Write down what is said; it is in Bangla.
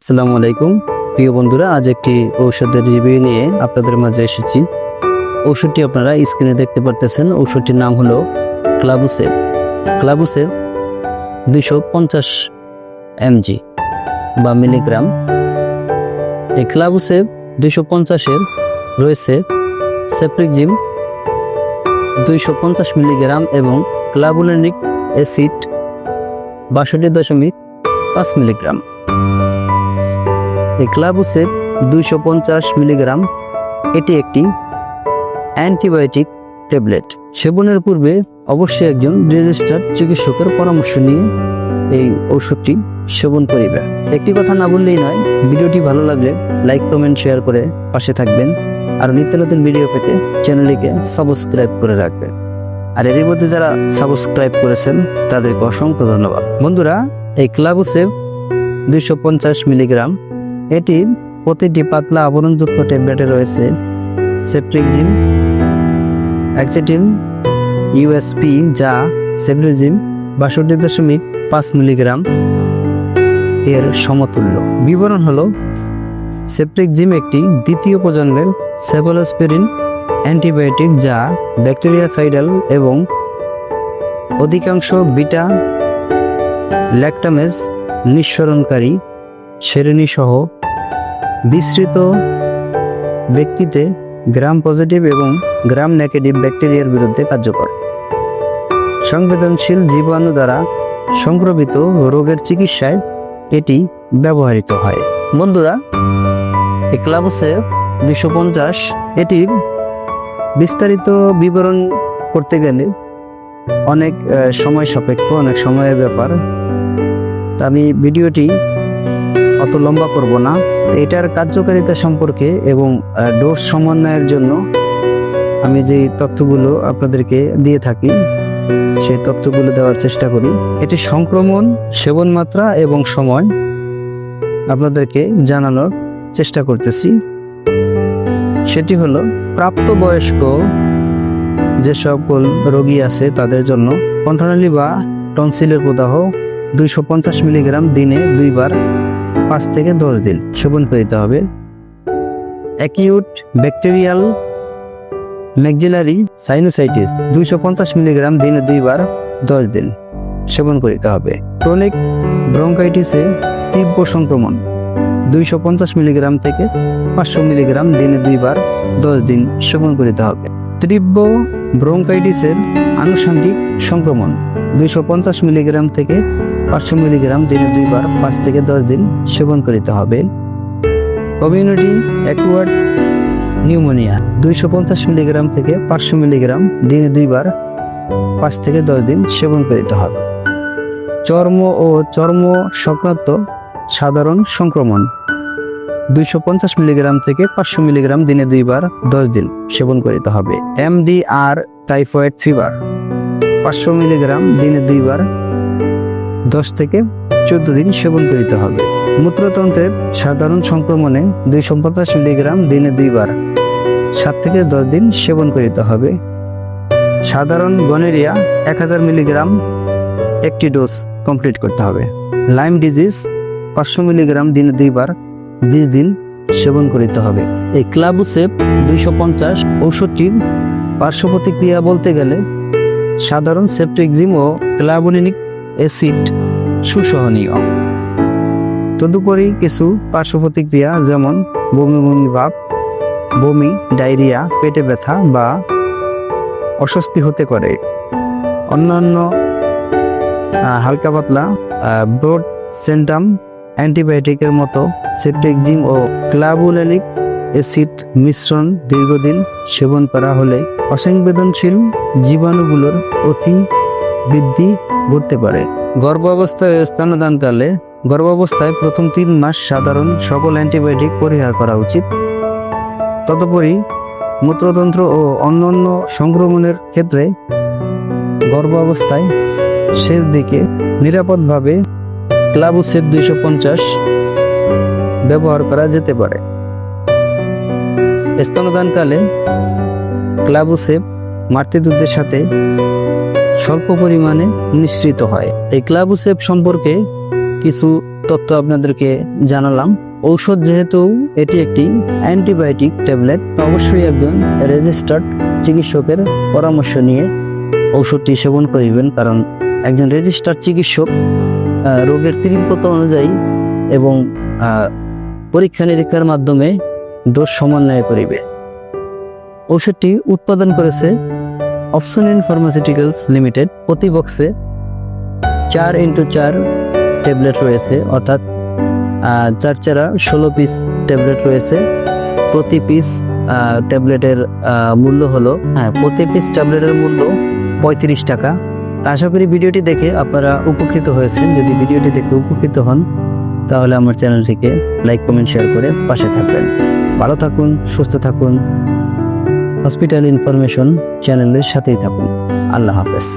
আসসালামু আলাইকুম প্রিয় বন্ধুরা, আজ একটি ঔষধের রিভিউ নিয়ে আপনাদের মাঝে এসেছি। ঔষধটি আপনারা স্ক্রিনে দেখতে পারতেছেন। ঔষধটির নাম হলো ক্লাবুসেভ। ক্লাবুসেভ 250 mg বা মিলিগ্রাম। এই ক্লাবুসেভ 250-এর রয়েছে সেপ্রিকজিম 250 মিলিগ্রাম এবং ক্লাবুলিনিক অ্যাসিড 62.5 মিলিগ্রাম। এই ক্লাবুসেভ 250 মিলিগ্রাম এটি একটি অ্যান্টিবায়োটিক ট্যাবলেট। সেবনের পূর্বে অবশ্যই একজন রেজিস্টার্ড চিকিৎসকের পরামর্শ নিয়ে এই ঔষধটি সেবন করিবে। একটি কথা না বললেই নয়, ভিডিওটি ভালো লাগলে লাইক, কমেন্ট, শেয়ার করে পাশে থাকবেন। আর নিত্য নতুন ভিডিও পেতে চ্যানেলটিকে সাবস্ক্রাইব করে রাখবেন। আর এর মধ্যে যারা সাবস্ক্রাইব করেছেন তাদেরকে অসংখ্য ধন্যবাদ। বন্ধুরা, এই ক্লাবুসেভ 250 মিলিগ্রাম এটি প্রতিটি পাতলা আবরণযুক্ত ট্যাবলেটে রয়েছে সেপ্রিকজিম, অ্যাক্সিটিন, ইউএসপি যা সেপ্রিকজিম 62.5 মিলিগ্রাম এর সমতুল্য। বিবরণ হলো, সেপ্রিকজিম একটি দ্বিতীয় প্রজন্মের সেফলোস্পিরিন অ্যান্টিবায়োটিক যা ব্যাকটেরিয়াসাইডাল এবং অধিকাংশ বিটা ল্যাকটামেজ নিঃসরণকারী শ্রেণী সহ বিস্তৃত ব্যক্তিতে গ্রাম পজিটিভ এবং গ্রাম নেগেটিভ ব্যাকটেরিয়ার বিরুদ্ধে কার্যকর। সংবেদনশীল জীবাণু দ্বারা সংক্রমিত রোগের চিকিৎসায় এটি ব্যবহৃত হয়। বন্ধুরা, এই ক্লাবুসেভ 250 এটির বিস্তারিত বিবরণ করতে গেলে অনেক সময় সাপেক্ষ, অনেক সময়ের ব্যাপার। তা আমি ভিডিওটি অত লম্বা করব না। এটার কার্যকারিতা সম্পর্কে এবং ডোজ সমন্বয়ের জন্য আমি যে তথ্যগুলো আপনাদেরকে দিয়ে থাকি সেই তথ্যগুলো দেওয়ার চেষ্টা করি। এটি সংক্রমণ, সেবন মাত্রা এবং সময় আপনাদেরকে জানানোর চেষ্টা করতেছি। সেটি হলো, প্রাপ্তবয়স্ক যে সকল রোগী আছে তাদের জন্য কণ্ঠনালী বা টনসিলের প্রদাহ 250 মিলিগ্রাম দিনে 2 বার 5 থেকে 10 দিন সেবন করিতে হবে। Acute bacterial maxillary sinusitis 250 milligram দিনে 2 বার 10 দিন সেবন করিতে হবে। ক্রনিক ব্রঙ্কাইটিসে তীব্র সংক্রমণ 250 মিলিগ্রাম থেকে 500 মিলিগ্রাম দিনে 2 বার 10 দিন সেবন করিতে হবে। তীব্র ব্রঙ্কাইটিসের আনুষঙ্গিক সংক্রমণ 250 মিলিগ্রাম থেকে 500 মিলিগ্রাম দিনে 2 বার 5 থেকে 10 দিন সেবন করিতে হবে। কমিউনিটি অ্যাকুয়ার্ড নিউমোনিয়া 250 মিলিগ্রাম থেকে 500 মিলিগ্রাম দিনে 2 বার 5 থেকে 10 দিন সেবন করিতে হবে। চর্ম ও চর্ম সংক্রান্ত সাধারণ সংক্রমণ 250 মিলিগ্রাম থেকে 500 মিলিগ্রাম দিনে 2 বার 10 দিন সেবন করিতে হবে। MDR টাইফয়েড ফিভার 500 মিলিগ্রাম দিনে 2 বার 10 থেকে 14 দিন সেবন করিতে হবে। মূত্রতন্ত্রের সাধারণ সংক্রমণে 250 মিলিগ্রাম দিনে 2 বার 7 থেকে 10 দিন সেবন করিতে হবে। সাধারণ গনোরিয়া 1000 মিলিগ্রাম একটি ডোজ কমপ্লিট করতে হবে। লাইম ডিজিজ 500 মিলিগ্রাম দিনে 2 বার 20 দিন সেবন করিতে হবে। এই ক্লাবুসেভ 250 ঔষধটির পার্শ্ব প্রতিক্রিয়া বলতে গেলে সাধারণ সেপ্রিকজিম ও ক্লাবুলিনিক অ্যাসিড সুসহনীয়। তদুপরি কিছু পার্শ্ব প্রতিক্রিয়া যেমন বমি বমি ভাব, বমি, ডায়রিয়া, পেটে ব্যথা বা অস্বস্তি হতে পারে। অন্যান্য হালকা পাতলা ব্রড সিনড্রোম অ্যান্টিবায়োটিকের মতো সেপ্রিকজিম ও ক্লাবুলিনিক অ্যাসিড মিশ্রণ দীর্ঘদিন সেবন করা হলে অসংবেদনশীল জীবাণুগুলোর অতি বৃদ্ধি ঘটতে পারে। গর্ভাবস্থায় স্তন্যদানকালে গর্ভাবস্থায় প্রথম 3 মাস সাধারণ সকল অ্যান্টিবায়োটিক পরিহার করা উচিত। তদুপরি মূত্রতন্ত্র ও অন্যান্য সংক্রমণের ক্ষেত্রে গর্ভাবস্থায় শেষ দিকে নিরাপদভাবে ক্লাবুসেভ 250 ব্যবহার করা যেতে পারে। স্তন্যদানকালে ক্লাবুসেভ মাতৃদুগ্ধের সাথে স্বল্প পরিমাণে মিশ্রিত হয়। এই ক্লাবুসেভ সম্পর্কে কিছু তথ্য আপনাদেরকে জানালাম। ঔষধ যেহেতু এটি একটি অ্যান্টিবায়োটিক ট্যাবলেট, তো অবশ্যই একজন রেজিস্টার্ড চিকিৎসকের পরামর্শ নিয়ে ঔষধটি সেবন করিবেন, কারণ একজন রেজিস্টার্ড চিকিৎসক রোগের তীব্রতা অনুযায়ী এবং পরীক্ষা নিরীক্ষার মাধ্যমে ডোজ সমন্বয় করিবে। ঔষধটি উৎপাদন করেছে অপসনিন ফার্মাসিউটিক্যালস লিমিটেড। প্রতি বক্সে 4x4 ট্যাবলেট রয়েছে, অর্থাৎ 4×4 পিস ট্যাবলেট রয়েছে। প্রতি পিস ট্যাবলেটের মূল্য হলো প্রতি পিস ট্যাবলেটের মূল্য 35 টাকা। আশা করি ভিডিওটি দেখে আপনারা উপকৃত হয়েছেন। যদি ভিডিওটি দেখে উপকৃত হন তাহলে আমার চ্যানেলটিকে লাইক, কমেন্ট, শেয়ার করে পাশে থাকবেন। ভালো থাকুন, সুস্থ থাকুন। হসপিটাল ইনফরমেশন চ্যানেলের সাথেই থাকুন। আল্লাহ হাফেজ।